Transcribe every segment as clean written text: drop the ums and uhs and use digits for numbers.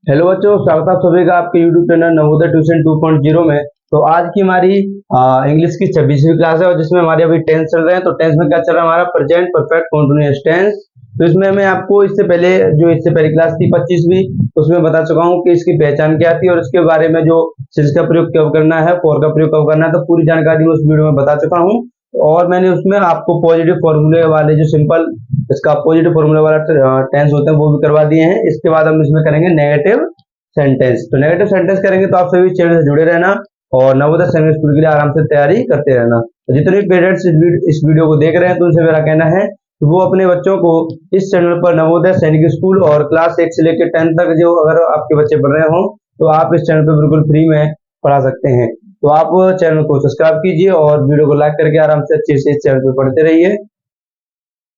Hello बच्चों, स्वागत है आप सभी का आपके यूट्यूब चैनल नवोदय ट्यूशन 2.0 में। तो आज की हमारी इंग्लिश की 26वीं क्लास है और जिसमें हमारे अभी टेंस चल रहे हैं। तो टेंस में क्या चल रहा है हमारा प्रेजेंट परफेक्ट कंटीन्यूअस टेंस। तो इसमें मैं आपको इससे पहली क्लास थी 25वीं, उसमें बता चुका हूँ कि इसकी पहचान क्या थी और इसके बारे में जो सिंस का प्रयोग कब करना है, फॉर का प्रयोग कब करना है, तो पूरी जानकारी उस वीडियो में बता चुका हूँ। और मैंने उसमें आपको पॉजिटिव फॉर्मूले वाले जो सिंपल इसका पॉजिटिव फॉर्मूले वाला टेंस होते हैं वो भी करवा दिए हैं। इसके बाद हम इसमें करेंगे नेगेटिव सेंटेंस। तो नेगेटिव सेंटेंस करेंगे तो आप सभी चैनल से जुड़े रहना और नवोदय सेकेंडरी स्कूल के लिए आराम से तैयारी करते रहना। तो जितने भी पेरेंट्स इस वीडियो को देख रहे हैं तो उनसे मेरा कहना है कि वो अपने बच्चों को इस चैनल पर नवोदय सैनिक स्कूल और क्लास 1 से लेकर 10 तक जो अगर आपके बच्चे पढ़ रहे हो तो आप इस चैनल पर बिल्कुल फ्री में पढ़ा सकते हैं। तो आप चैनल को सब्सक्राइब कीजिए और वीडियो को लाइक करके आराम से अच्छे से इस चैनल पर पढ़ते रहिए।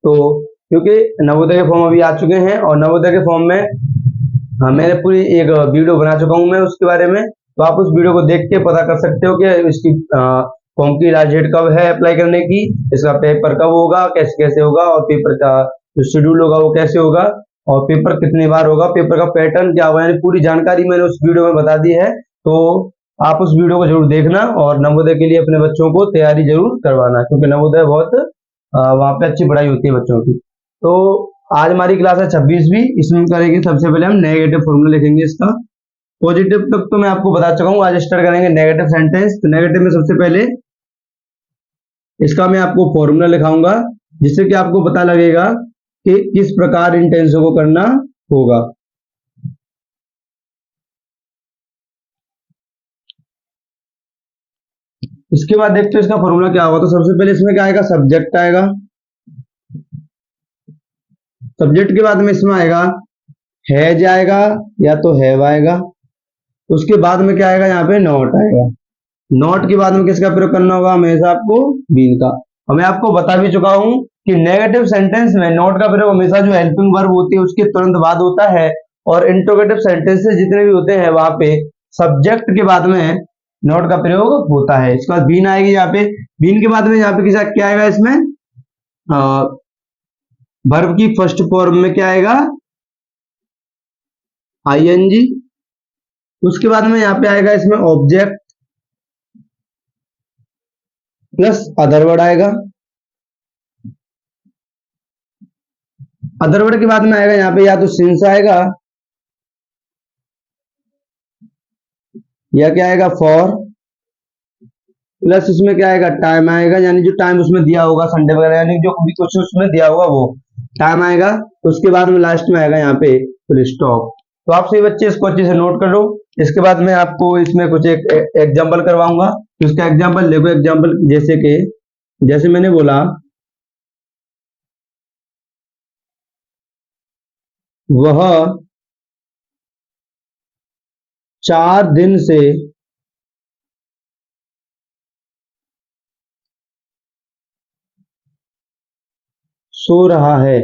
तो क्योंकि नवोदय के फॉर्म अभी आ चुके हैं और नवोदय के फॉर्म में मैंने पूरी एक वीडियो बना चुका हूं मैं उसके बारे में। तो आप उस वीडियो को देख के पता कर सकते हो कि इसकी फॉर्म की लास्ट डेट कब है अप्लाई करने की, इसका पेपर कब होगा, कैसे कैसे होगा और पेपर का जो शेड्यूल होगा वो कैसे होगा और पेपर कितनी बार होगा, पेपर का पैटर्न क्या होगा, यानी पूरी जानकारी मैंने उस वीडियो में बता दी है। तो आप उस वीडियो को जरूर देखना और नवोदय के लिए अपने बच्चों को तैयारी जरूर करवाना, क्योंकि नवोदय बहुत वहाँ पे अच्छी पढ़ाई होती है बच्चों की। तो आज हमारी क्लास है 26वीं। इसमें करेंगे सबसे पहले हम नेगेटिव फॉर्मूला लिखेंगे इसका। पॉजिटिव तक तो मैं आपको बता चुका हूँ, आज स्टार्ट करेंगे नेगेटिव सेंटेंस। तो नेगेटिव में सबसे पहले इसका मैं आपको फॉर्मूला लिखाऊंगा जिससे कि आपको पता लगेगा कि किस प्रकार इन टेंसों को करना होगा। इसके बाद देखते हैं इसका फॉर्मूला क्या होगा। तो सबसे पहले इसमें क्या आएगा, सब्जेक्ट आएगा। सब्जेक्ट के बाद में इसमें आएगा हैज आएगा या तो हैव आएगा। उसके बाद में क्या आएगा, यहाँ पे नॉट आएगा। नॉट के बाद में किसका प्रयोग करना होगा, हमेशा आपको बीन का। और मैं आपको बता भी चुका हूं कि नेगेटिव सेंटेंस में नॉट का प्रयोग हमेशा जो हेल्पिंग वर्ब होती है उसके तुरंत बाद होता है और इंट्रोगेटिव सेंटेंसेस जितने भी होते हैं वहां पे सब्जेक्ट के बाद में नॉट का प्रयोग होता है। इसके बाद बीन आएगी यहाँ पे। बीन के बाद में यहाँ पे किसा क्या आएगा, इसमें वर्ब की फर्स्ट फॉर्म में क्या आएगा, आईएनजी। उसके बाद में यहाँ पे आएगा इसमें ऑब्जेक्ट प्लस अदर वर्ड आएगा। अदर वर्ड के बाद में आएगा यहाँ पे या तो सिंस आएगा या क्या आएगा फॉर, प्लस इसमें क्या आएगा टाइम आएगा, यानी जो टाइम उसमें दिया होगा संडे वगैरह, यानी जो भी कुछ उसमें दिया होगा वो टाइम आएगा। उसके बाद में लास्ट में आएगा यहाँ पे फुल स्टॉप। तो आप सभी बच्चे इसको अच्छे से नोट कर लो। इसके बाद मैं आपको इसमें कुछ एक एग्जाम्पल करवाऊंगा। तो इसका एग्जाम्पल देखो, एग्जाम्पल जैसे मैंने बोला वह 4 दिन से सो रहा है।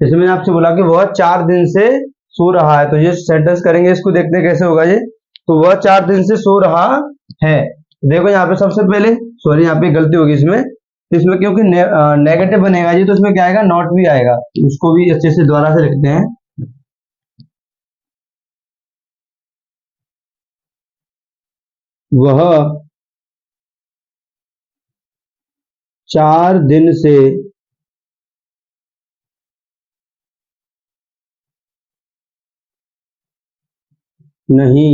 जैसे मैंने आपसे बोला कि वह 4 दिन से सो रहा है, तो ये सेंटेंस करेंगे, इसको देखते हैं कैसे होगा ये। तो वह 4 दिन से सो रहा है। देखो यहाँ पे सबसे पहले, सॉरी यहाँ पे गलती होगी इसमें। तो इसमें क्योंकि नेगेटिव बनेगा जी, तो इसमें क्या आएगा, नॉट भी आएगा। उसको भी अच्छे से दोबारा से लिखते हैं। वह 4 दिन से नहीं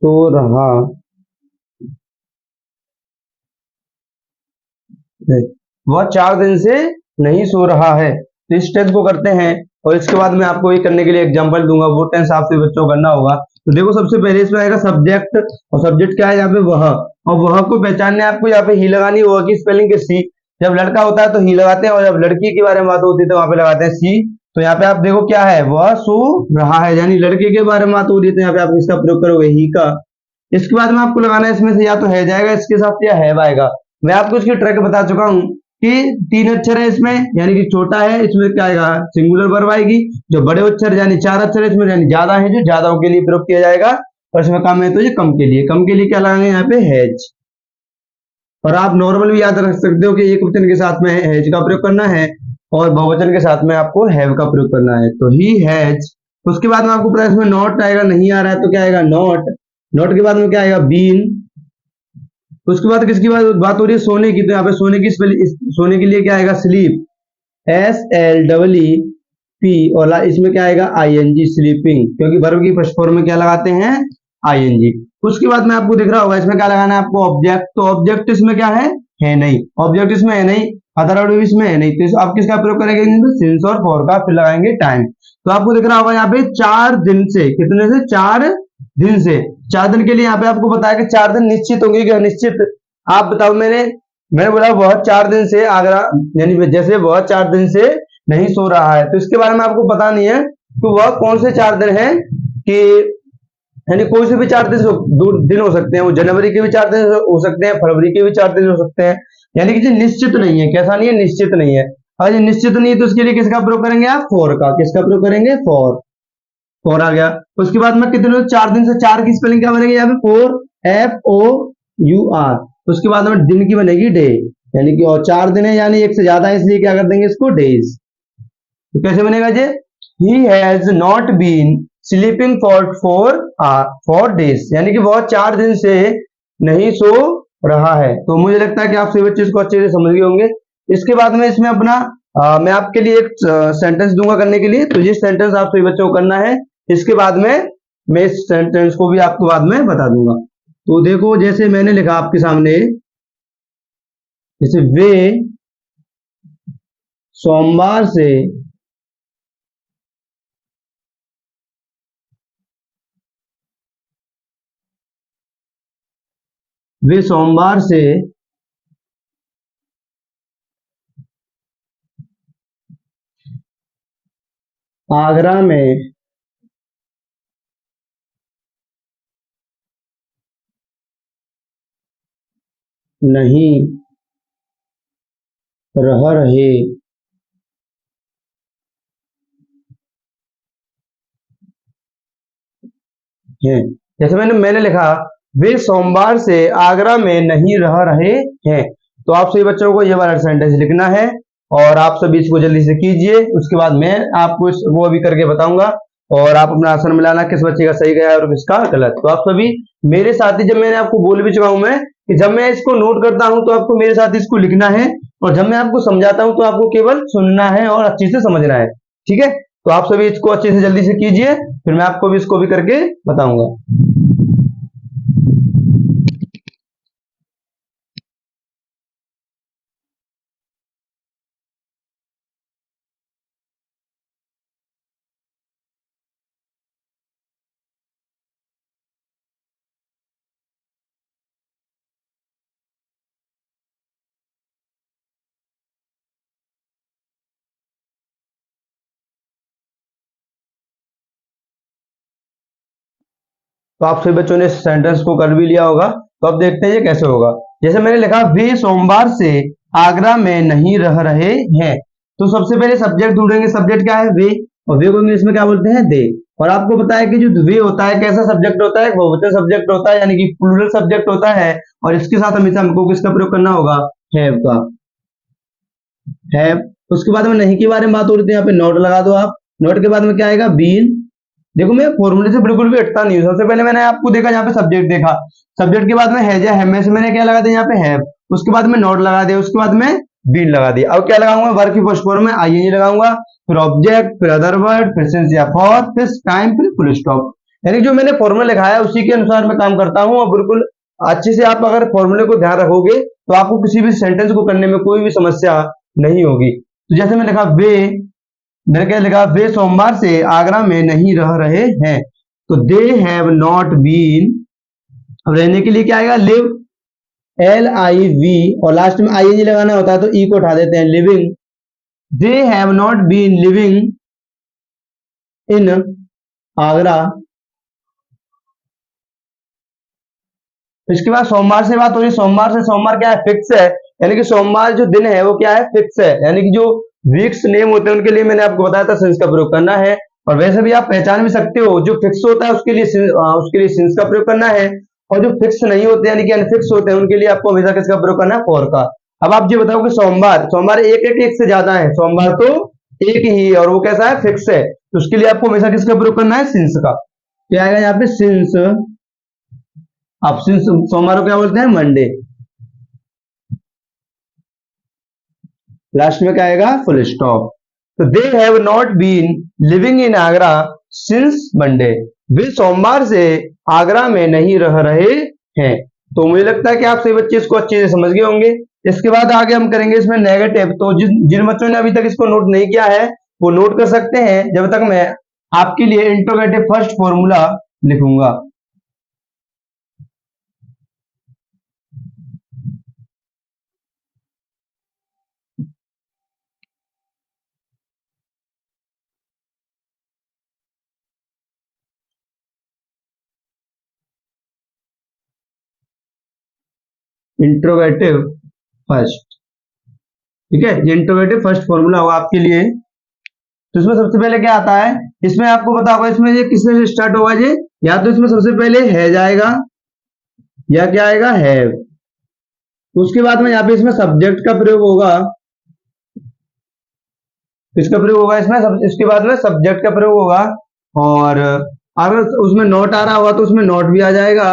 सो रहा है। वह 4 दिन से नहीं सो रहा है। तो इस टेंस को करते हैं और इसके बाद मैं आपको ये करने के लिए एग्जांपल दूंगा, वो टेंस आपसे बच्चों को करना होगा। तो देखो सबसे पहले इसमें आएगा सब्जेक्ट, और सब्जेक्ट क्या है यहाँ पे वह, और वह को पहचानने आपको यहाँ पे ही लगानी होगा कि स्पेलिंग के सी। जब लड़का होता है तो ही लगाते हैं और जब लड़की के बारे में बात होती है तो वहां पे लगाते हैं सी। तो यहाँ पे आप देखो क्या है, वह सो रहा है, यानी लड़के के बारे में बात हो रही है तो यहाँ पे आप इसका प्रयोग करोगे ही का। इसके बाद में आपको लगाना है इसमें से या तो है जाएगा इसके साथ या है आएगा। मैं आपको इसकी ट्रिक बता चुका हूँ कि 3 अक्षर है इसमें, यानी कि छोटा है, इसमें क्या आएगा सिंगुलर वर्ब आएगी। जो बड़े अक्षर यानी 4 अक्षर है इसमें, यानी ज्यादा है, जो ज्यादाओं के लिए प्रयोग किया जाएगा। और इसमें कम है तो ये कम के लिए क्या लगाएंगे यहाँ पे हैज। और आप नॉर्मल भी याद रख सकते हो कि एक वचन के साथ में हैज का प्रयोग करना है और बहुवचन के साथ में आपको हैव का प्रयोग करना है। तो ही हैज, उसके बाद में आपको पता है इसमें नॉट आएगा, नहीं आ रहा है तो क्या आएगा नॉट, नॉट के बाद में क्या आएगा बीन। उसके बाद किसकी बात हो रही है सोने की, तो यहाँ पे सोने की सोने के लिए क्या आएगा स्लीप, SLEEP, और इसमें क्या आएगा ING स्लीपिंग, क्योंकि वर्ब की फर्स्ट फॉर्म में क्या लगाते हैं ING। उसके बाद में आपको दिख रहा होगा इसमें क्या लगाना है आपको ऑब्जेक्ट, तो ऑब्जेक्ट इसमें क्या है नहीं, ऑब्जेक्ट इसमें है नहीं, अदर वर्ड इसमें है नहीं, तो आप किसका प्रयोग करेंगे सिंस और फॉर का, फिर लगाएंगे टाइम। तो आपको दिख रहा होगा यहाँ पे 4 दिन से, कितने से 4 दिन से, 4 दिन के लिए यहाँ पे आपको बताया कि 4 दिन निश्चित होंगे कि अनिश्चित। आप बताओ, मैंने बोला वह 4 दिन से आगरा, यानी जैसे वह 4 दिन से नहीं सो रहा है, तो इसके बारे में आपको पता नहीं है तो वह कौन से 4 दिन है, कि यानी कोई से भी 4 दिन हो सकते हैं, वो जनवरी के भी 4 दिन हो सकते हैं, फरवरी के भी 4 दिन हो सकते हैं, यानी कि निश्चित नहीं है। कैसा नहीं है, निश्चित नहीं है। अगर ये निश्चित नहीं है तो उसके लिए किसका प्रयोग करेंगे आप, फॉर का। किसका प्रयोग करेंगे, फॉर आ गया। उसके बाद में कितने 4 दिन से, 4 की स्पेलिंग क्या बनेगी यहाँ पे, 4FOUR। उसके बाद में दिन की बनेगी डे, यानी कि और 4 दिन है यानी एक से ज्यादा है, इसलिए क्या कर देंगे इसको डेज। तो कैसे बनेगा जी, he has not been sleeping for 4 days, यानी कि वह 4 दिन से नहीं सो रहा है। तो मुझे लगता है कि आप सभी बच्चे इसको अच्छे से समझ गए होंगे। इसके बाद में इसमें अपना मैं आपके लिए एक सेंटेंस दूंगा करने के लिए, तो ये सेंटेंस आप सभी बच्चों को करना है। इसके बाद में मैं इस सेंटेंस को भी आपको बाद में बता दूंगा। तो देखो जैसे मैंने लिखा आपके सामने, जैसे वे सोमवार से आगरा में नहीं रह रहे हैं। जैसे मैंने लिखा वे सोमवार से आगरा में नहीं रह रहे हैं, तो आप सभी बच्चों को ये वाला सेंटेंस लिखना है और आप सभी इसको जल्दी से कीजिए। उसके बाद मैं आपको वो अभी करके बताऊंगा और आप अपना आंसर मिलाना किस बच्चे का सही गया और किसका गलत। तो आप सभी मेरे साथ ही, जब मैंने आपको बोल भी चुका हूं मैं कि जब मैं इसको नोट करता हूं तो आपको मेरे साथ इसको लिखना है, और जब मैं आपको समझाता हूं तो आपको केवल सुनना है और अच्छे से समझना है, ठीक है। तो आप सभी इसको अच्छे से जल्दी से कीजिए, फिर मैं आपको भी इसको भी करके बताऊंगा। तो आप सभी बच्चों ने इस सेंटेंस को कर भी लिया होगा, तो अब देखते हैं ये कैसे होगा। जैसे मैंने लिखा वे सोमवार से आगरा में नहीं रह रहे हैं, तो सबसे पहले सब्जेक्ट ढूंढेंगे। सब्जेक्ट क्या है, वे, और वे को इंग्लिश में क्या बोलते हैं, दे। और आपको पता है कि जो वे होता है कैसा सब्जेक्ट होता है, बहुवचन सब्जेक्ट होता है, यानी कि प्लूरल सब्जेक्ट होता है, और इसके साथ हमेशा हमको किसका प्रयोग करना होगा, हैव का, हैव। उसके बाद में नहीं के बारे में बात हो रही थी, यहाँ पे नॉट लगा दो आप। नॉट के बाद में क्या आएगा, बीन। देखो मैं फॉर्मूले से बिल्कुल भी हटता नहीं हूं। सबसे पहले मैंने आपको देखा यहाँ पे सब्जेक्ट देखा, सब्जेक्ट के बाद में हैज या हैव में से मैंने क्या लगा दिया यहाँ पे हैव, उसके बाद में नॉट लगा दिया, उसके बाद में बीन लगा दिया। अब क्या लगाऊंगा, वर्ब की फर्स्ट फॉर्म में आईएनजी लगाऊंगा, फिर ऑब्जेक्ट, फिर अदर वर्ड, फिर सिंस या फॉर, फिर टाइम, फिर फुल स्टॉप। यानी जो मैंने फॉर्मूला लिखा है उसी के अनुसार मैं काम करता हूँ, और बिल्कुल अच्छे से आप अगर फॉर्मूले को ध्यान रखोगे तो आपको किसी भी सेंटेंस को करने में कोई भी समस्या नहीं होगी। तो जैसे मैं लिखा वे, मैंने क्या लिखा, वे सोमवार से आगरा में नहीं रह रहे हैं, तो दे हैव नॉट बीन। अब रहने के लिए क्या आएगा, लिव, LIV, और लास्ट में ING लगाना होता है तो ई को उठा देते हैं, living. They have not been living in Agra. इसके बाद सोमवार से बात हो रही है, सोमवार से, सोमवार क्या है, फिक्स है, यानी कि सोमवार जो दिन है वो क्या है, फिक्स है, यानी कि जो वीक्स नेम होते हैं उनके लिए मैंने आपको बताया था सिंस का प्रयोग करना है। और वैसे भी आप पहचान भी सकते हो, जो फिक्स होता है उसके लिए सिंस का प्रयोग करना है, और जो फिक्स नहीं होते यानी कि अनफिक्स होते हैं उनके लिए आपको हमेशा किसका प्रयोग करना है, फॉर का। अब आप ये बताओ कि सोमवार, सोमवार एक है कि एक से ज्यादा है, सोमवार तो एक ही है और वो कैसा है, फिक्स है, तो उसके लिए आपको हमेशा किसका प्रयोग करना है, सिंस का। क्या आएगा यहाँ पे, सिंस। आप सिंस सोमवार को क्या बोलते हैं, मंडे। लास्ट में क्या आएगा, फुल स्टॉप। तो they have not been living in Agra since Monday, वे सोमवार से आगरा में नहीं रह रहे हैं। तो मुझे लगता है कि आप सभी बच्चे इसको अच्छे से समझ गए होंगे। इसके बाद आगे हम करेंगे इसमें नेगेटिव। तो जिन बच्चों ने अभी तक इसको नोट नहीं किया है वो नोट कर सकते हैं जब तक मैं आपके लिए इंट्रोगेटिव फर्स्ट फॉर्मूला लिखूंगा। इंट्रोगेटिव फर्स्ट, ठीक है, ये इंट्रोगेटिव फर्स्ट फॉर्मूला होगा आपके लिए। तो इसमें सबसे पहले क्या आता है, इसमें आपको पता होगा इसमें ये किससे से स्टार्ट होगा, ये या तो इसमें सबसे पहले है जाएगा या क्या आएगा, हैव। उसके बाद में यहाँ पे इसमें सब्जेक्ट का प्रयोग होगा, किसका प्रयोग होगा इसमें, इसके बाद में सब्जेक्ट का प्रयोग होगा। और अगर उसमें नोट आ रहा होगा तो उसमें नोट भी आ जाएगा।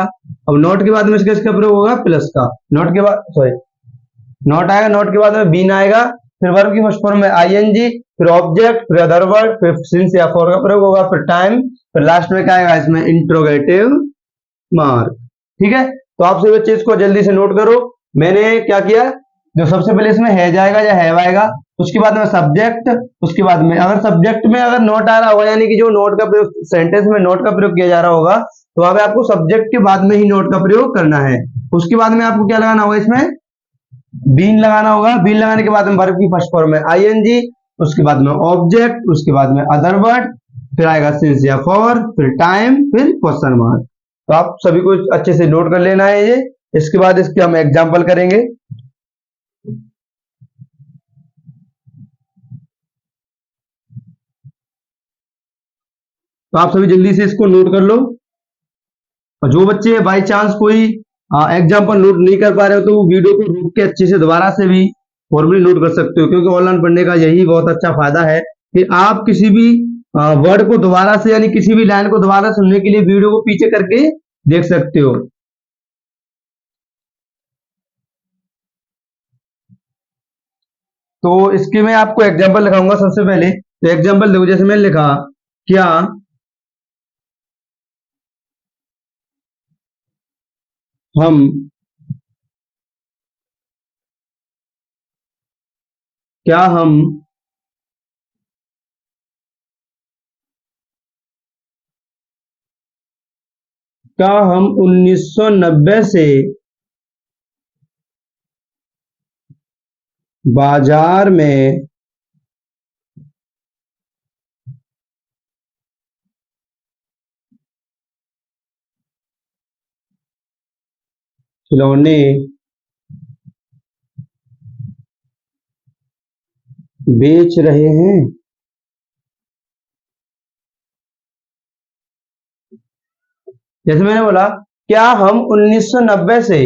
अब नोट के बाद में इसका प्रयोग होगा प्लस का, नोट के बाद सॉरी नोट आएगा, नोट के बाद में बीन आएगा, फिर वर्ब की फर्स्ट फॉर्म में आईएनजी, फिर ऑब्जेक्ट, फिर अदर वर्ड, फिर सिंस या फॉर का प्रयोग होगा, फिर टाइम, फिर लास्ट में क्या आएगा इसमें, इंट्रोगेटिव मार्क। ठीक है, तो आप सभी बच्चे इसको जल्दी से नोट करो। मैंने क्या किया, जो सबसे पहले इसमें है जाएगा या हैव आएगा, उसके बाद में सब्जेक्ट, उसके बाद में अगर सब्जेक्ट में अगर नोट आ रहा होगा यानी कि जो नोट का प्रयोग सेंटेंस में नोट का प्रयोग किया जा रहा होगा तो वहां पे आपको सब्जेक्ट के बाद में ही नोट का प्रयोग करना है। उसके बाद में आपको क्या लगाना होगा, इसमें बीन लगाना होगा, बीन लगाने के बाद में वर्ब की फर्स्ट फॉर्म में आईएनजी, उसके बाद में ऑब्जेक्ट, उसके बाद में अदर वर्ड, फिर आएगा सिंस या फॉर, फिर टाइम, फिर क्वेश्चन मार्क। तो आप सभी को अच्छे से नोट कर लेना है ये। इसके बाद इसके हम एग्जाम्पल करेंगे। तो आप सभी जल्दी से इसको नोट कर लो। और जो बच्चे बाई चांस कोई एग्जाम्पल नोट नहीं कर पा रहे हो तो वो वीडियो को रोक के अच्छे से दोबारा से भी फॉर्मूले नोट कर सकते हो, क्योंकि ऑनलाइन पढ़ने का यही बहुत अच्छा फायदा है कि आप किसी भी वर्ड को दोबारा से यानी किसी भी लाइन को दोबारा सुनने के लिए वीडियो को पीछे करके देख सकते हो। तो इसके मैं आपको एग्जाम्पल लिखाऊंगा सबसे पहले। तो एग्जाम्पल देखो, जैसे मैंने लिखा, क्या हम क्या हम क्या हम 1990 से बाजार में खिलौने बेच रहे हैं। जैसे मैंने बोला, क्या हम 1990 से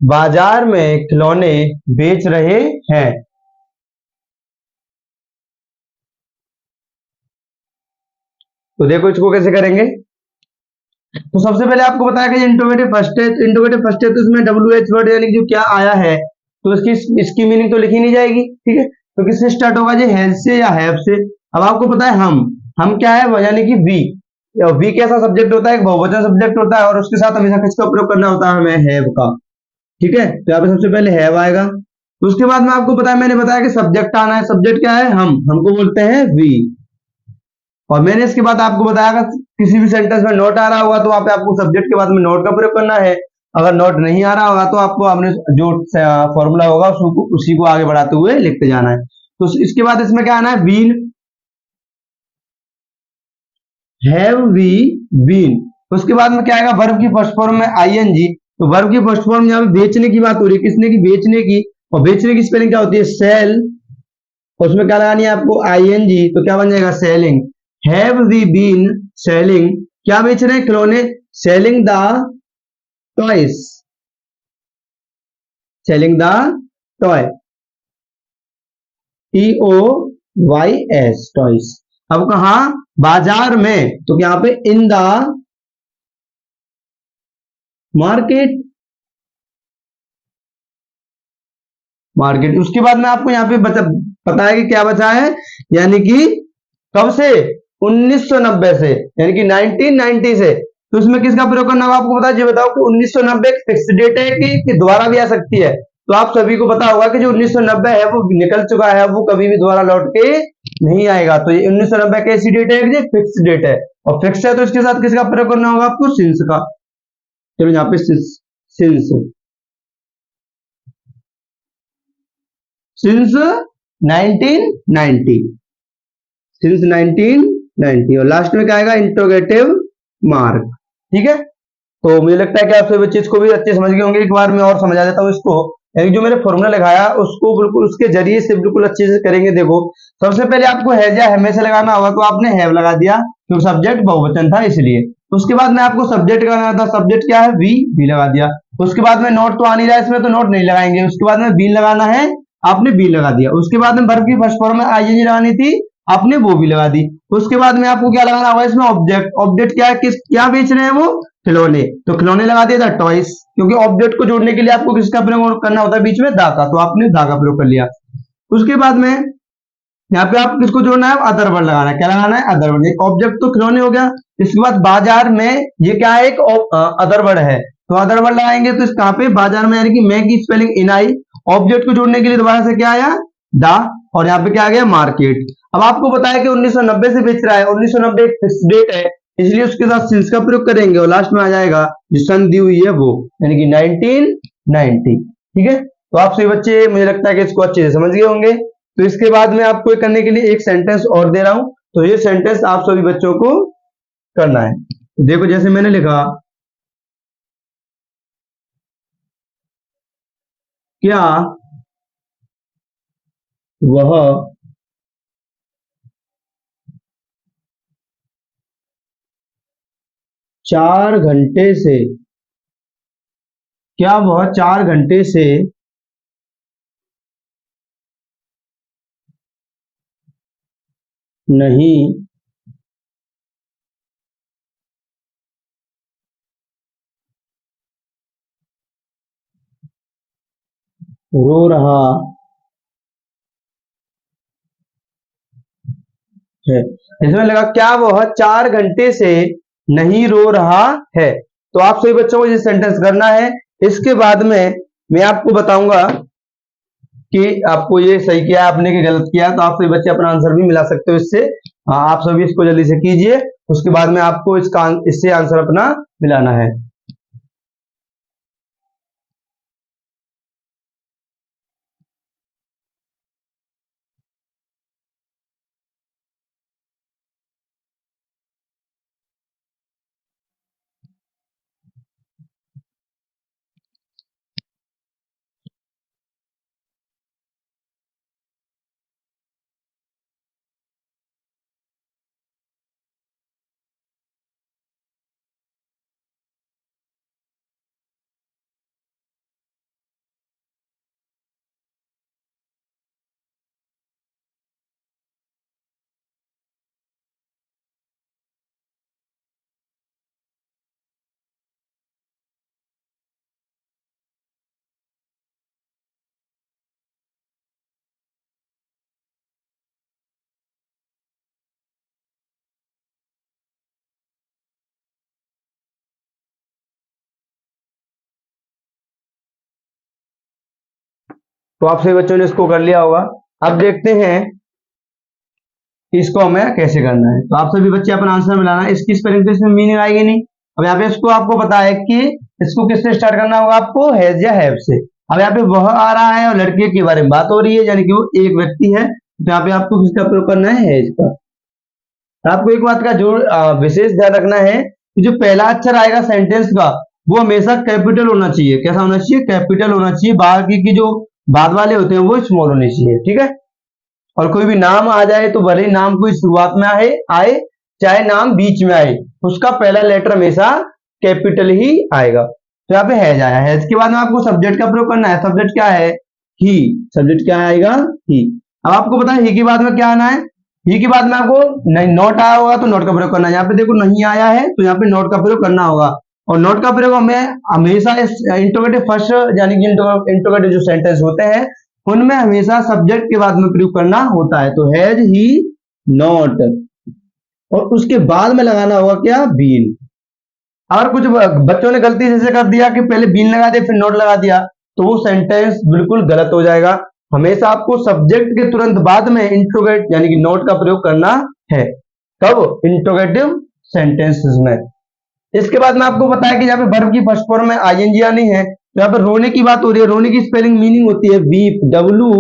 बाजार में खिलौने बेच रहे हैं। तो देखो इसको कैसे करेंगे। तो सबसे पहले आपको बताया कि इंट्रोगेटिव फर्स्ट है, तो इंट्रोगेटिव फर्स्ट है तो इसमें डब्ल्यू एच वर्ड यानी जो क्या आया है तो इसकी मीनिंग तो लिखी नहीं जाएगी, ठीक है। तो किससे स्टार्ट होगा जी, हैज से या हैव से। अब आपको पता है हम क्या है यानी कि वी, वी कैसा सब्जेक्ट होता है, एक बहुवचन सब्जेक्ट होता है और उसके साथ हमेशा किसका प्रयोग करना होता है, हमें हैव का। ठीक है, तो यहाँ पे सबसे पहले हैव आएगा। तो उसके बाद में आपको पता है, मैंने बताया कि सब्जेक्ट आना है, सब्जेक्ट क्या है, हमको बोलते हैं वी। और मैंने इसके बाद आपको बताया कि किसी भी सेंटेंस में नोट आ रहा होगा तो वहां पे आपको सब्जेक्ट के बाद में नोट का प्रयोग करना है। अगर नोट नहीं आ रहा होगा तो आपको अपने जो फॉर्मूला होगा उसी को आगे बढ़ाते हुए लिखते जाना है। तो इसके बाद इसमें क्या आना है, बीन, हैव वी बीन। उसके बाद में क्या आएगा, वर्ब की फर्स्ट फॉर्म में आईएनजी। तो वर्ब की फर्स्ट फॉर्म यहाँ पे बेचने की बात हो रही है, किसने की, बेचने की। और बेचने की स्पेलिंग क्या होती है, सेल। और उसमें क्या लगानी है आपको, आईएनजी, तो क्या बन जाएगा, selling. Have we been selling, क्या बेच रहे हैं, खिलौने। Selling the toys, selling the toy, TOYS, toys. अब कहा बाजार में, तो यहाँ पे इन द मार्केट, मार्केट। उसके बाद में आपको यहाँ पे पता है कि क्या बचा है, यानी कि कब से, 1990 से, यानी कि 1990 से। तो उसमें किसका प्रयोग करना होगा आपको पता है, बताओ कि 1990 फिक्स डेट है कि दोबारा भी आ सकती है। तो आप सभी को पता होगा कि जो 1990 है वो निकल चुका है, वो कभी भी दोबारा लौट के नहीं आएगा। तो ये 1990 कैसी डेट है, ये फिक्स डेट है, और फिक्स है तो इसके साथ किसका प्रयोग करना होगा आपको, सिंस का। चलो यहाँ पे सिंस, सिंस 1990, सिंस 1990, और लास्ट में क्या आएगा, इंट्रोगेटिव मार्क। ठीक है, तो मुझे लगता है कि आप सभी बच्चे इसको भी अच्छे समझ गए होंगे। एक बार मैं और समझा देता हूँ इसको, यानी जो मैंने फॉर्मूला लगाया उसको बिल्कुल उसके जरिए से बिल्कुल अच्छे से करेंगे। देखो, सबसे पहले आपको हैज या हमेशा लगाना होगा, तो आपने हैव लगा दिया क्योंकि सब्जेक्ट बहुवचन था इसलिए। उसके बाद में आपको सब्जेक्ट लगाना था, सब्जेक्ट क्या है, वी लगा दिया। उसके बाद में नोट तो आ नहीं रहा है इसमें, तो नोट नहीं लगाएंगे। उसके बाद में बी लगाना है, आपने बी लगा दिया। उसके बाद में वर्ब की फर्स्ट फॉर्म में आईएनजी लगानी थी, आपने वो भी लगा दी। उसके बाद में आपको क्या लगाना होगा इसमें, ऑब्जेक्ट। ऑब्जेक्ट क्या है, किस क्या बेच रहे हैं वो, खिलौने, तो खिलौने लगा दिया था टॉयस, क्योंकि ऑब्जेक्ट को जोड़ने के लिए आपको किसका प्रयोग करना होता है बीच में, दा का, तो आपने दा का प्रयोग कर लिया। उसके बाद में यहाँ पे आप किसको जोड़ना है, अदर वर्ड लगाना है। क्या लगाना है, अदर वर्ड। एक ऑब्जेक्ट तो खिलौने हो गया, इसके बाद बाजार में, ये क्या है, एक अदर वर्ड है, तो अदर वर्ड लगाएंगे। तो कहाँ पे, बाजार में, यानी कि मैं की स्पेलिंग इन आई। ऑब्जेक्ट को जोड़ने के लिए दोबारा से क्या आया, दा, और यहाँ पे क्या आ गया, मार्केट। अब आपको पता है कि 1990 से बेच रहा है, 1990 एक फिक्स डेट है, इसलिए उसके साथ सिंस का प्रयोग करेंगे, और लास्ट में आ जाएगा जो सन दी हुई है वो, यानी कि 1990। ठीक है, तो आप सभी बच्चे मुझे लगता है कि इसको अच्छे से समझ गए होंगे। तो इसके बाद में आपको करने के लिए एक सेंटेंस और दे रहा हूं, तो ये सेंटेंस आप सभी बच्चों को करना है। तो देखो, जैसे मैंने लिखा, क्या वह 4 घंटे से, क्या वह 4 घंटे से नहीं रो रहा है। इसमें लगा क्या वह 4 घंटे से नहीं रो रहा है। तो आप सभी बच्चों को ये सेंटेंस करना है। इसके बाद में मैं आपको बताऊंगा कि आपको ये सही किया आपने कि गलत किया, तो आप सभी बच्चे अपना आंसर भी मिला सकते हो इससे। आप सभी इसको जल्दी से कीजिए, उसके बाद में आपको इससे आंसर अपना मिलाना है। तो आप सभी बच्चों ने इसको कर लिया होगा। अब देखते हैं कि इसको हमें कैसे करना है। तो आप सभी बच्चे अपना आंसर मिलाना है। इसकी स्पेलिंग तो इसमें मीनिंग आएगी नहीं। अब यहाँ पे इसको आपको पता है कि इसको किससे स्टार्ट करना होगा, आपको हैज या हैव से। अब यहाँ पे वह आ रहा है और लड़के के बारे में बात हो रही है, यानी कि वो एक व्यक्ति है, तो यहाँ पे आपको किसका प्रयोग करना है, हैज का। आपको एक बात का जो विशेष ध्यान रखना है कि जो पहला अक्षर आएगा सेंटेंस का, वो हमेशा कैपिटल होना चाहिए। कैसा होना चाहिए, कैपिटल होना चाहिए। बाकी की जो बाद वाले होते हैं वो स्मॉल होने चाहिए। ठीक है, और कोई भी नाम आ जाए तो भले ही नाम कोई शुरुआत में आए चाहे नाम बीच में आए, उसका पहला लेटर हमेशा कैपिटल ही आएगा। तो यहाँ पे हैज आया, हैज के बाद में आपको सब्जेक्ट का प्रयोग करना है। सब्जेक्ट क्या है? ही। सब्जेक्ट क्या आएगा? ही। अब आपको पता है ही के बाद में क्या आना है? ही के बाद में आपको नहीं नॉट आया होगा तो नॉट का प्रयोग करना है। यहाँ पे देखो नहीं आया है तो यहाँ पे नॉट का प्रयोग करना होगा, और नॉट का प्रयोग हमें हमेशा इंट्रोगेटिव फर्स्ट यानी कि इंट्रोगेटिव जो सेंटेंस होते हैं उनमें हमेशा सब्जेक्ट के बाद में प्रयोग करना होता है। तो हैज ही नॉट, और उसके बाद में लगाना होगा क्या? बीन। और कुछ बच्चों ने गलती से कर दिया कि पहले बीन लगा दिया फिर नॉट लगा दिया, तो वो सेंटेंस बिल्कुल गलत हो जाएगा। हमेशा आपको सब्जेक्ट के तुरंत बाद में इंट्रोगेट यानी कि नॉट का प्रयोग करना है। कब? इंट्रोगेटिव सेंटेंसेस में। इसके बाद में आपको बताया कि यहाँ पे वर्ब की फर्स्ट फॉर्म में आईएनजी आनी है, तो यहाँ पे रोने की बात हो रही है। रोने की स्पेलिंग मीनिंग होती है weep, W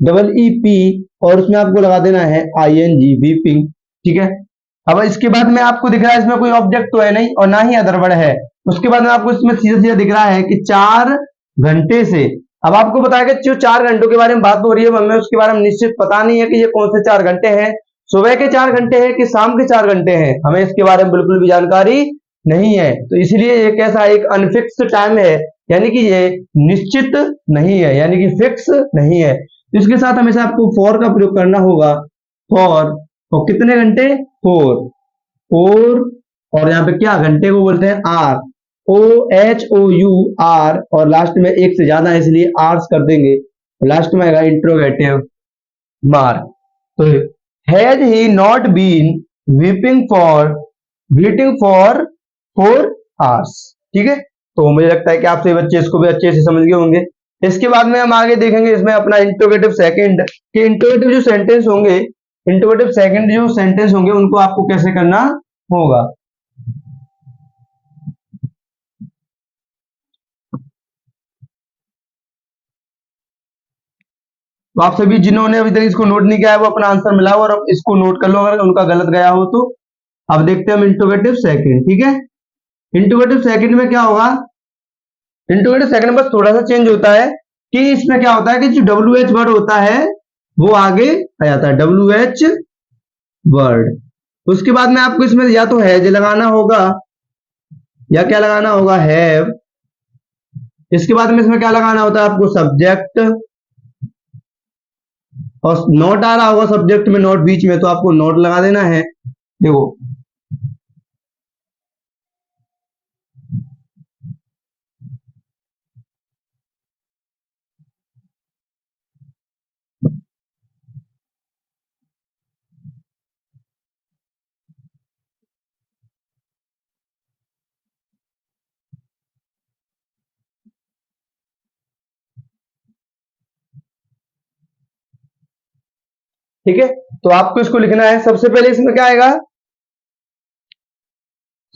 double E P, और उसमें आपको लगा देना है आईएनजी, वीपिंग। ठीक है। अब इसके बाद में आपको दिख रहा है इसमें कोई ऑब्जेक्ट तो है नहीं और ना ही अदर वर्ड है। उसके बाद में आपको इसमें सीधा सीधा दिख रहा है कि 4 घंटे से। अब आपको बताया कि जो 4 घंटों के बारे में बात हो रही है हमें उसके बारे में निश्चित पता नहीं है कि ये कौन से 4 घंटे हैं, सुबह के 4 घंटे हैं कि शाम के 4 घंटे हैं, हमें इसके बारे में बिल्कुल भी जानकारी नहीं है। तो इसलिए ये कैसा एक अनफिक्स्ड टाइम है, यानी कि ये निश्चित नहीं है, यानी कि फिक्स नहीं है। तो इसके साथ हमेशा आपको फॉर का प्रयोग करना होगा। फॉर, और कितने घंटे? 4। 4, और यहाँ पे क्या घंटे को बोलते हैं? R. O H O U R, और लास्ट में एक से ज्यादा है इसलिए आर्स कर देंगे। लास्ट में आएगा इंट्रोगेटिव मार्क। तो has he not been weeping for waiting for 4 hours। ठीक है। तो मुझे लगता है कि आप सभी बच्चे इसको भी अच्छे से समझ गए होंगे। इसके बाद में हम आगे देखेंगे इसमें अपना इंट्रोगेटिव सेकंड के इंट्रोगेटिव जो सेंटेंस होंगे, इंट्रोगेटिव सेकंड जो सेंटेंस होंगे उनको आपको कैसे करना होगा। तो आप सभी जिन्होंने अभी तक इसको नोट नहीं किया है वो अपना आंसर मिलाओ और अब इसको नोट कर लो अगर उनका गलत गया हो तो। अब देखते हैं हम इंट्रोगेटिव सेकंड। ठीक है। इंट्रोगेटिव सेकंड में क्या होगा? इंट्रोगेटिव सेकंड में बस थोड़ा सा चेंज होता है कि इसमें क्या होता है कि जो डब्ल्यू एच वर्ड होता है वो आगे आ जाता है, डब्ल्यू एच वर्ड। उसके बाद में आपको इसमें या तो हैज लगाना होगा या क्या लगाना होगा? हैव। इसके बाद में इसमें क्या लगाना होता है आपको? सब्जेक्ट। और नोट आ रहा होगा सब्जेक्ट में, नोट बीच में, तो आपको नोट लगा देना है। देखो, ठीक है। तो आपको इसको लिखना है। सबसे पहले इसमें क्या आएगा?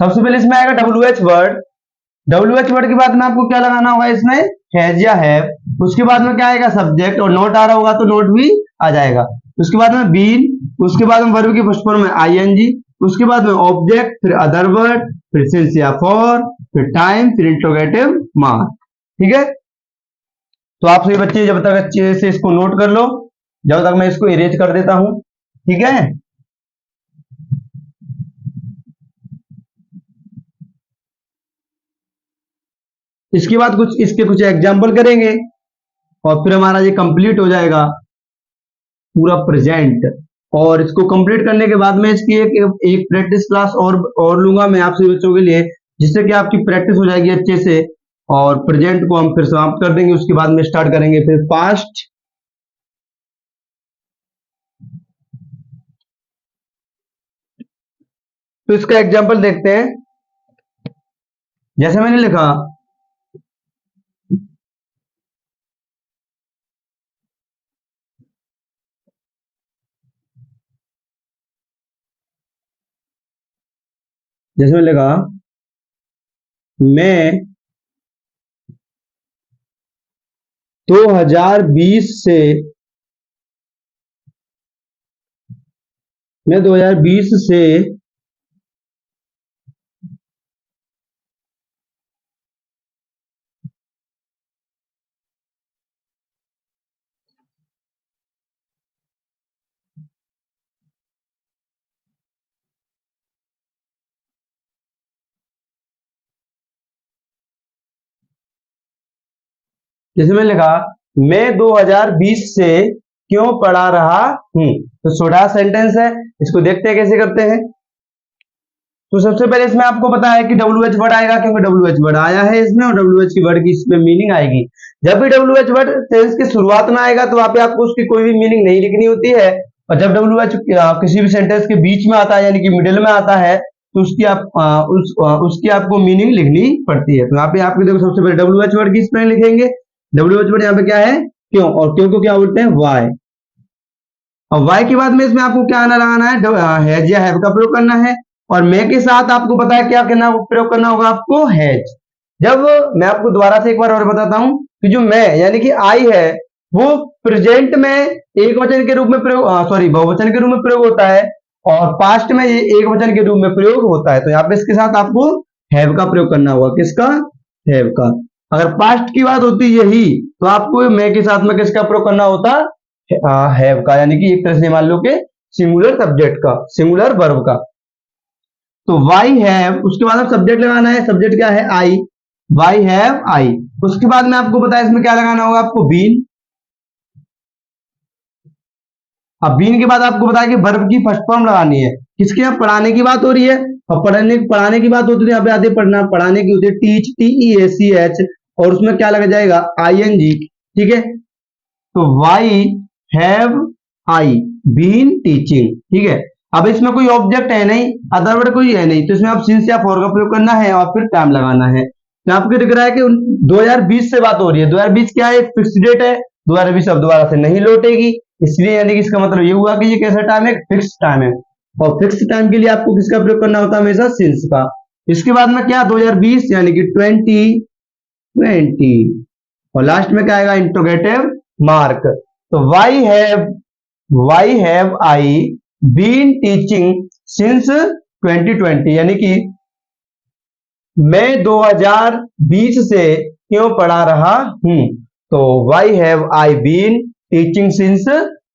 सबसे पहले इसमें आएगा W H word. W H word के बाद में आपको क्या लगाना होगा? इसमें हैज या हैव। उसके बाद में क्या आएगा? सब्जेक्ट, और नोट आ रहा होगा तो नोट भी आ जाएगा। उसके बाद में बीन, उसके बाद में वर्ब की फर्स्ट फॉर्म में आईएनजी, उसके बाद में ऑब्जेक्ट, फिर अदर वर्ड, फिर सिंस या फॉर, फिर टाइम, फिर इंट्रोगेटिव मार्क। ठीक है। तो आप सभी बच्चे जब तक अच्छे से इसको नोट कर लो, जब तक मैं इसको इरेज कर देता हूं। ठीक है। इसके बाद कुछ इसके कुछ एग्जाम्पल करेंगे और फिर हमारा ये कंप्लीट हो जाएगा पूरा प्रेजेंट। और इसको कंप्लीट करने के बाद में इसकी एक प्रैक्टिस क्लास और लूंगा मैं आप सभी बच्चों के लिए, जिससे कि आपकी प्रैक्टिस हो जाएगी अच्छे से। और प्रेजेंट को हम फिर समाप्त कर देंगे, उसके बाद में स्टार्ट करेंगे फिर पास्ट। तो इसका एग्जाम्पल देखते हैं। जैसे मैंने लिखा, जैसे मैंने लिखा मैं 2020 से, मैं 2020 से जैसे मैंने लिखा मैं 2020 से क्यों पढ़ा रहा हूं, तो छोटा सेंटेंस है, इसको देखते हैं कैसे करते हैं। तो सबसे पहले इसमें आपको पता है कि डब्ल्यू एच वर्ड आएगा, क्योंकि डब्ल्यू एच वर्ड आया है इसमें, और डब्ल्यू एच की वर्ड की इसमें मीनिंग आएगी। जब भी डब्ल्यू एच वर्ड टेंस की शुरुआत में आएगा तो वहां पे आपको उसकी कोई भी मीनिंग नहीं लिखनी होती है, और जब डब्ल्यू एच किसी भी सेंटेंस के बीच में आता है यानी कि मिडिल में आता है तो उसकी उसकी आपको मीनिंग लिखनी पड़ती है। तो यहाँ पे आपके देखो सबसे पहले डब्ल्यू एच वर्ड की स्पेलिंग लिखेंगे। डब्ल्यू एच वर्ड यहाँ पे क्या है, क्यों, और क्यों को क्या बोलते हैं, वाई। और वाई के बाद में इसमें आपको क्या आना लगाना है, हैज या हैव का प्रयोग करना है, और मे के साथ आपको पता है क्या करना, प्रयोग करना होगा आपको, हैज। जब मैं आपको दोबारा से एक बार और बताता हूं कि जो मैं यानी कि आई है वो प्रेजेंट में एक वचन के रूप में प्रयोग, सॉरी बहुवचन के रूप में प्रयोग होता है, और पास्ट में ये एक वचन के रूप में प्रयोग होता है। तो यहाँ पे इसके साथ आपको हैव का प्रयोग करना होगा, किसका, हैव का। अगर पास्ट की बात होती यही तो आपको मे के साथ में किसका प्रयोग करना होता, हैव का, यानी कि एक तरह से मान लो कि सिंगुलर सब्जेक्ट का, सिंगुलर वर्ब का। तो वाई हैव, उसके बाद अब सब्जेक्ट लगाना है, सब्जेक्ट क्या है, आई, वाई हैव आई। उसके बाद में आपको पता है इसमें क्या लगाना होगा आपको, बीन। अब बीन के बाद आपको बताया कि वर्ब की फर्स्ट फॉर्म लगानी है, किसके, यहाँ पढ़ाने की बात हो रही है, और पढ़ाने की बात होती है, यहाँ पे आते पढ़ना, पढ़ाने की होती है टीच, TEACH, और उसमें क्या लग जाएगा, ING, ठीक है। तो why have I been teaching, ठीक है। अब इसमें कोई ऑब्जेक्ट है नहीं, अदर वर्ड कोई है नहीं, तो इसमें आप सिंस या फॉर का प्रयोग करना है और फिर टाइम लगाना है। तो आपको दिख रहा है कि 2020 से बात हो रही है, 2020 क्या है, फिक्स डेट है, 2020 अब दोबारा से नहीं लौटेगी, इसलिए यानी कि इसका मतलब ये हुआ कि ये कैसा टाइम है, फिक्स टाइम है, और फिक्स टाइम के लिए आपको किसका प्रयोग करना होता है, हमेशा सिंस का। इसके बाद में क्या, 2020 यानी कि 2020, और लास्ट में क्या आएगा, इंट्रोगेटिव मार्क। तो why have I been teaching since 2020, यानी कि मैं 2020 से क्यों पढ़ा रहा हूं, तो why have I been teaching since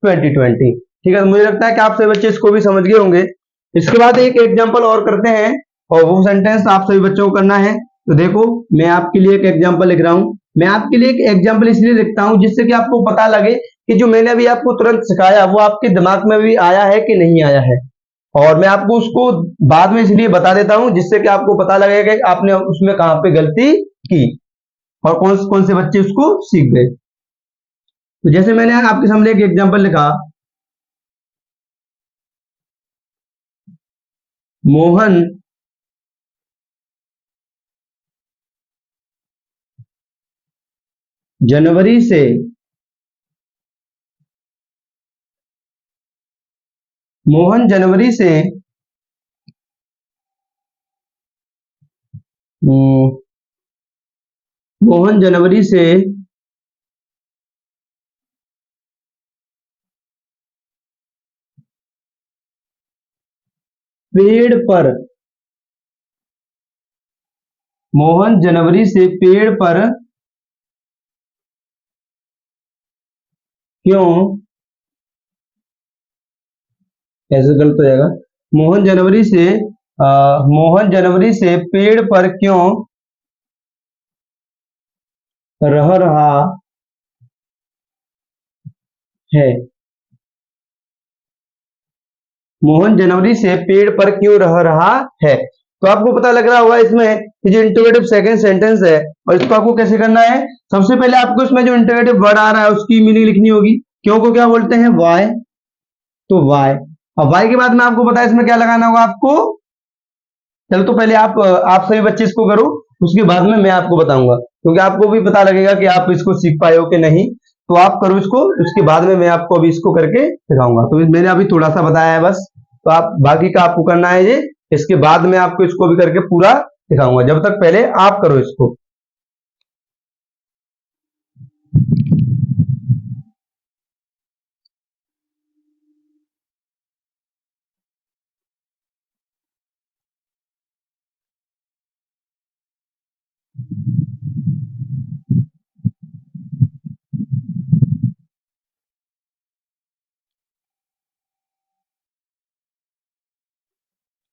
2020, ठीक है। मुझे लगता है कि आप सभी बच्चे इसको भी समझ गए होंगे। इसके बाद एक एग्जांपल और करते हैं, और वो सेंटेंस आप सभी बच्चों को करना है। तो देखो मैं आपके लिए एक एग्जांपल लिख रहा हूं, मैं आपके लिए एक एग्जांपल इसलिए लिखता हूं जिससे कि आपको पता लगे कि जो मैंने अभी आपको तुरंत सिखाया वो आपके दिमाग में भी आया है कि नहीं आया है, और मैं आपको उसको बाद में इसलिए बता देता हूं जिससे कि आपको पता लगेगा कि आपने उसमें कहां पे गलती की और कौन कौन से बच्चे उसको सीख गए। तो जैसे मैंने आपके सामने एक एग्जांपल लिखा, मोहन जनवरी से मोहन जनवरी से मोहन जनवरी से पेड़ पर मोहन जनवरी से पेड़ पर क्यों, ऐसे गलत हो जाएगा, मोहन जनवरी से मोहन जनवरी से पेड़ पर क्यों रह रहा है, मोहन जनवरी से पेड़ पर क्यों रह रहा है। तो आपको पता लग रहा होगा इसमें कि जो इंटरोगेटिव सेकंड सेंटेंस है, और इसको आपको कैसे करना है, सबसे पहले आपको इसमें जो इंटरोगेटिव वर्ड आ रहा है उसकी मीनिंग लिखनी होगी, क्यों को क्या बोलते हैं, वाई, तो वाई। अब वाई के बाद में आपको पता है इसमें क्या लगाना होगा आपको, चलो तो पहले आप सभी बच्चे इसको करो, उसके बाद में मैं आपको बताऊंगा, क्योंकि आपको भी पता लगेगा कि आप इसको सीख पाए हो कि नहीं। तो आप करो इसको, उसके बाद में मैं आपको अभी इसको करके दिखाऊंगा। तो मैंने अभी थोड़ा सा बताया है बस, तो आप बाकी का आपको करना है ये, इसके बाद में आपको इसको भी करके पूरा दिखाऊंगा, जब तक पहले आप करो इसको।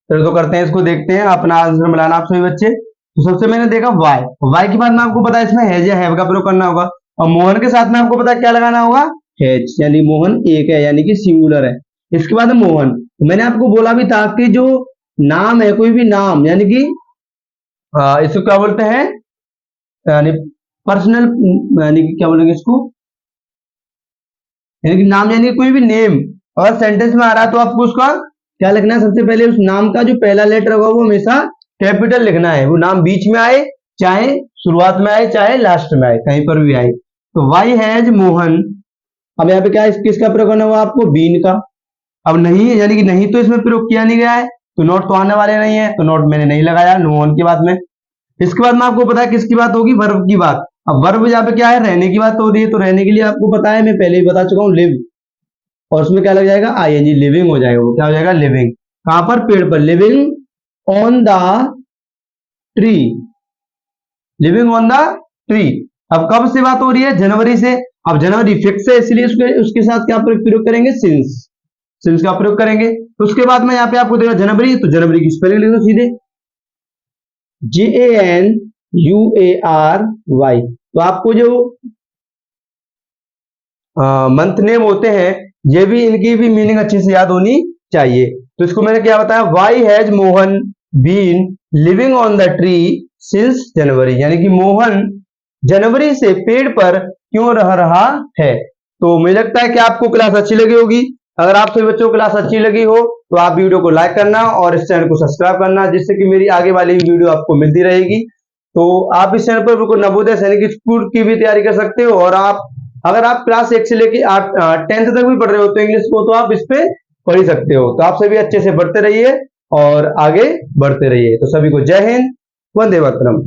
चलो तो करते हैं इसको, देखते हैं अपना आंसर मिलाना आप सभी बच्चे। तो सबसे मैंने देखा वाई, वाई के बाद में आपको पता है इसमें हैज या हैव का प्रयोग करना होगा। और मोहन के साथ में आपको पता है क्या लगाना होगा, एच, यानी मोहन एक है यानी कि सिंगुलर है। इसके बाद मोहन, मैंने आपको बोला भी था कि जो नाम है, कोई भी नाम यानी कि इसको क्या बोलते हैं, यानी पर्सनल, यानी कि क्या बोलेंगे इसको, यानी कि नाम यानी कोई भी नेम अगर सेंटेंस में आ रहा है तो आपको उसका क्या लिखना है, सबसे पहले उस नाम का जो पहला लेटर होगा वो हमेशा कैपिटल लिखना है। वो नाम बीच में आए, चाहे शुरुआत में आए, चाहे लास्ट में आए, कहीं पर भी आए। तो वाई हैज मोहन, अब यहाँ पे क्या किसका प्रयोग करना हुआ आपको, बीन का। अब नहीं है यानी कि नहीं तो इसमें प्रयोग किया नहीं गया है, तो नॉट तो आने वाले नहीं है, तो नॉट मैंने नहीं लगाया मोहन की बात में। इसके बाद में आपको पता है किसकी बात होगी, वर्ब की बात। अब वर्ब यहाँ पे क्या है, रहने की बात हो रही है, तो रहने के लिए आपको पता है, मैं पहले ही बता चुका हूँ, लिव, और उसमें क्या लग जाएगा, आईएनजी, लिविंग हो जाएगा। वो क्या हो जाएगा, लिविंग। कहां पर, पेड़ पर, living on the tree, living on the tree. अब कब से बात हो रही है, जनवरी से। अब जनवरी फिक्स है इसलिए उसके साथ क्या प्रयोग करेंगे, सिंस, सिंस का प्रयोग करेंगे। तो उसके बाद में यहाँ पे आपको देगा जनवरी, तो जनवरी की स्पेलिंग लिख दो सीधे, JANUARY। तो आपको जो मंथ नेम होते हैं, ये भी, इनकी भी मीनिंग अच्छे से याद होनी चाहिए। तो इसको मैंने क्या बताया, why has Mohan been living on the tree since January, यानी कि मोहन जनवरी से पेड़ पर क्यों रह रहा है। तो मुझे लगता है कि आपको क्लास अच्छी लगी होगी। अगर आप सभी बच्चों को क्लास अच्छी लगी हो तो आप वीडियो को लाइक करना और इस चैनल को सब्सक्राइब करना, जिससे कि मेरी आगे वाली वीडियो आपको मिलती रहेगी। तो आप इस चैनल पर बिल्कुल नवोदय सैनिक स्कूल की भी तैयारी कर सकते हो, और आप अगर आप क्लास 1 से लेकर 10th तक भी पढ़ रहे हो तो इंग्लिश को, तो आप इस पे पढ़ ही सकते हो। तो आप सभी अच्छे से पढ़ते रहिए और आगे बढ़ते रहिए। तो सभी को जय हिंद, वंदे मातरम।